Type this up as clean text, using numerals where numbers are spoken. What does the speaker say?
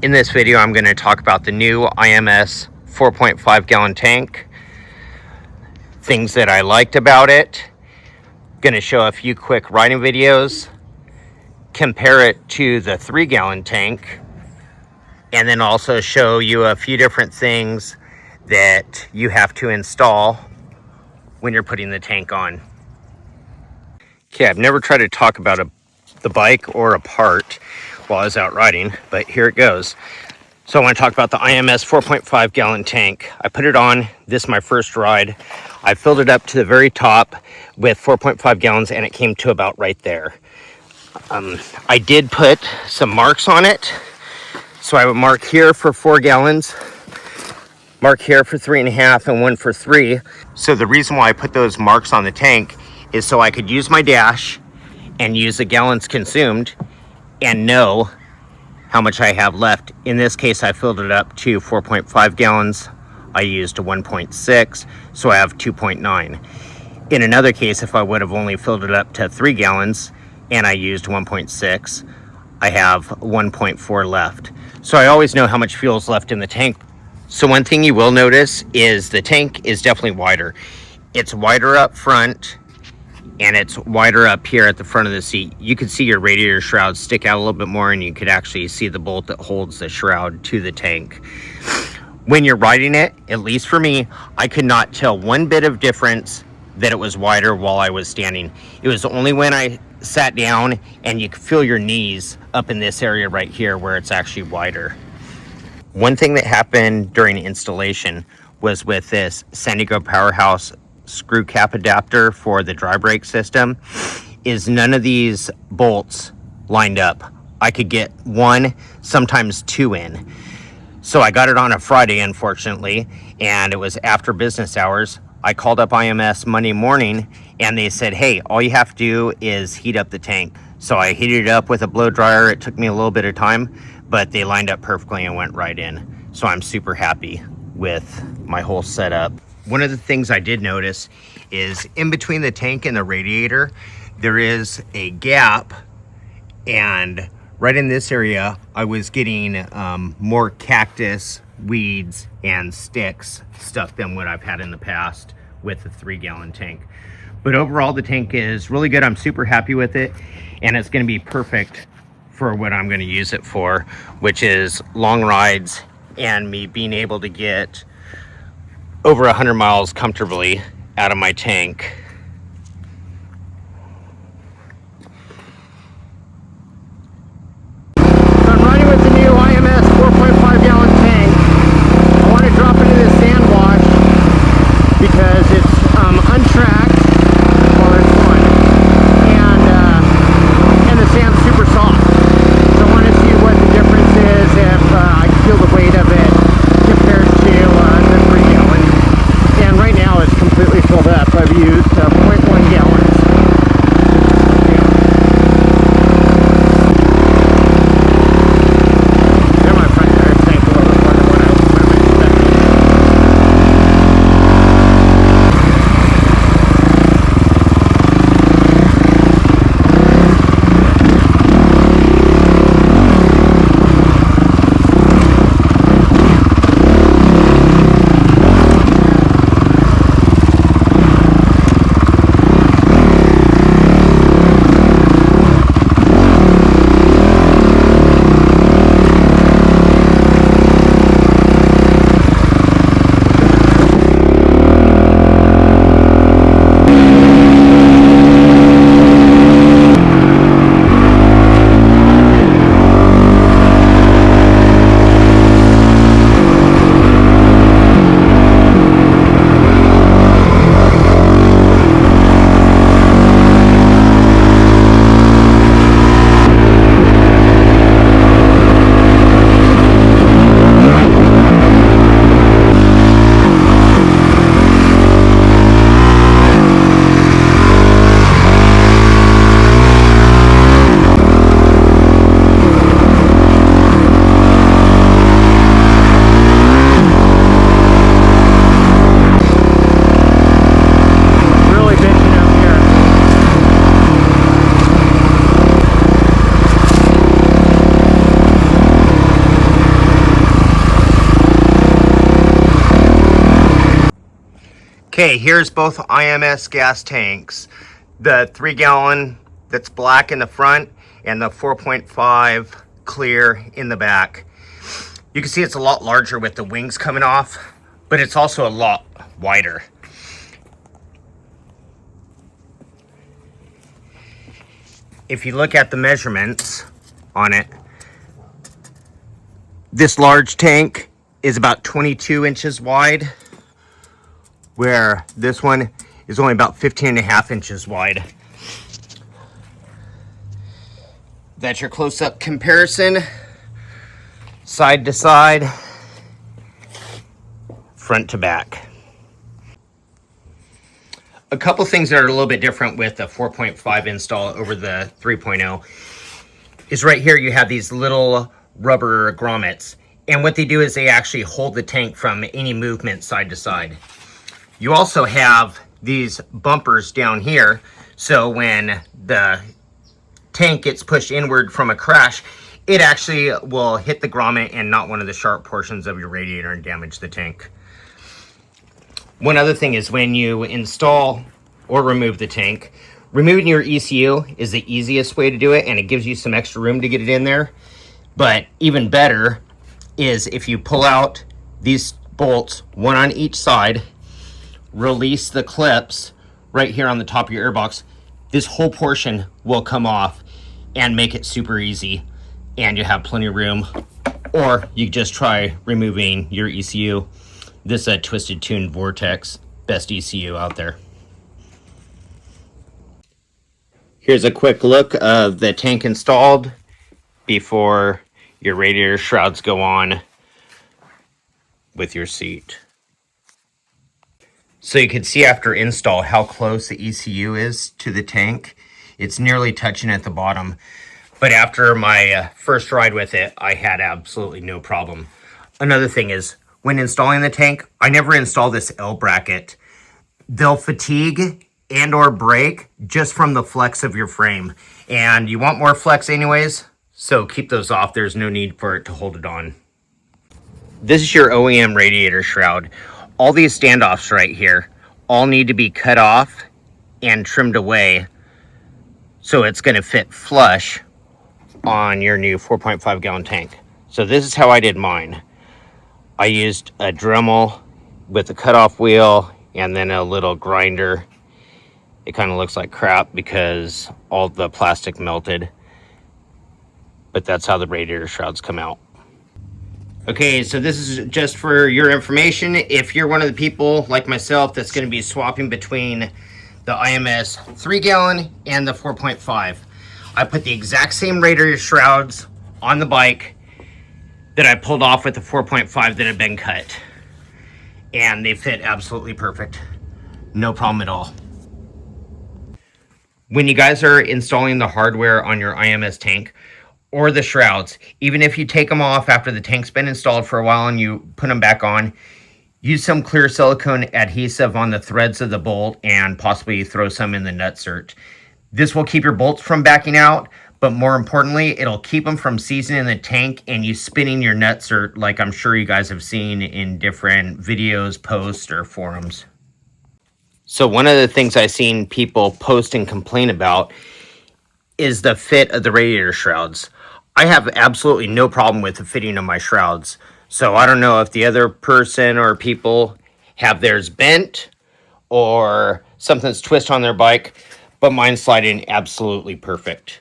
In this video, I'm going to talk about the new IMS 4.5 gallon tank, things that I liked about it. Going to show a few quick riding videos, compare it to the 3 gallon tank, and then also show you a few different things that you have to install when you're putting the tank on. Okay, I've never tried to talk about the bike or a part while I was out riding, but here it goes. So I want to talk about the IMS 4.5 gallon tank. I put it on, this is my first ride. I filled it up to the very top with 4.5 gallons and it came to about right there. I did put some marks on it. So I would mark here for 4 gallons, mark here for 3.5 and one for 3. So the reason why I put those marks on the tank is so I could use my dash and use the gallons consumed and know how much I have left. In this case, I filled it up to 4.5 gallons. I used 1.6, so I have 2.9. In another case, if I would have only filled it up to 3 gallons and I used 1.6, I have 1.4 left. So I always know how much fuel is left in the tank. So one thing you will notice is the tank is definitely wider. It's wider up front and it's wider up here at the front of the seat. You could see your radiator shroud stick out a little bit more and you could actually see the bolt that holds the shroud to the tank. When you're riding it, at least for me, I could not tell one bit of difference that it was wider while I was standing. It was only when I sat down and you could feel your knees up in this area right here where it's actually wider. One thing that happened during installation was with this San Diego Powerhouse screw cap adapter for the dry brake system is none of these bolts lined up. I could get 1, sometimes 2 in. So I got it on a Friday, unfortunately, and it was after business hours. I called up IMS Monday morning and they said, hey, all you have to do is heat up the tank. So I heated it up with a blow dryer. It took me a little bit of time, but they lined up perfectly and went right in. So I'm super happy with my whole setup. One of the things I did notice is in between the tank and the radiator, there is a gap, and right in this area, I was getting more cactus, weeds, and sticks stuff than what I've had in the past with the 3 gallon tank. But overall, the tank is really good. I'm super happy with it, and it's gonna be perfect for what I'm gonna use it for, which is long rides and me being able to get over 100 miles comfortably out of my tank. So I'm riding with the new IMS 4.5 gallon tank. I want to drop into this sand wash because it's untracked while it's fun, and the sand's super soft. So I want to see what the difference is if I can feel the weight of it compared to the 3 gallon. And right now it's completely filled up. I've used Okay, here's both IMS gas tanks. The 3-gallon that's black in the front and the 4.5 clear in the back. You can see it's a lot larger with the wings coming off, but it's also a lot wider. If you look at the measurements on it, this large tank is about 22 inches wide, where this one is only about 15.5 inches wide. That's your close-up comparison, side to side, front to back. A couple things that are a little bit different with the 4.5 install over the 3.0 is right here you have these little rubber grommets, and what they do is they actually hold the tank from any movement side to side. You also have these bumpers down here, so when the tank gets pushed inward from a crash, it actually will hit the grommet and not one of the sharp portions of your radiator and damage the tank. One other thing is when you install or remove the tank, removing your ECU is the easiest way to do it, and it gives you some extra room to get it in there. But even better is if you pull out these bolts, one on each side, release the clips right here on the top of your airbox, this whole portion will come off and make it super easy, and you have plenty of room. Or you just try removing your ECU. This Twisted Tune Vortex, best ECU out there. Here's a quick look of the tank installed before your radiator shrouds go on with your seat. So you can see after install how close the ECU is to the tank. It's nearly touching at the bottom. But after my first ride with it, I had absolutely no problem. Another thing is, when installing the tank, I never install this L bracket. They'll fatigue and or break just from the flex of your frame. And you want more flex anyways, so keep those off. There's no need for it to hold it on. This is your OEM radiator shroud. All these standoffs right here all need to be cut off and trimmed away so it's going to fit flush on your new 4.5 gallon tank. So this is how I did mine. I used a Dremel with a cutoff wheel and then a little grinder. It kind of looks like crap because all the plastic melted, but that's how the radiator shrouds come out. Okay, so this is just for your information. If you're one of the people like myself that's going to be swapping between the IMS 3-gallon and the 4.5, I put the exact same radiator shrouds on the bike that I pulled off with the 4.5 that had been cut, and they fit absolutely perfect. No problem at all. When you guys are installing the hardware on your IMS tank or the shrouds, even if you take them off after the tank's been installed for a while and you put them back on, use some clear silicone adhesive on the threads of the bolt and possibly throw some in the nutsert. This will keep your bolts from backing out, but more importantly, it'll keep them from seizing in the tank and you spinning your nutsert like I'm sure you guys have seen in different videos, posts, or forums. So one of the things I've seen people post and complain about is the fit of the radiator shrouds. I have absolutely no problem with the fitting of my shrouds. So I don't know if the other person or people have theirs bent or something's twist on their bike, but mine's sliding absolutely perfect.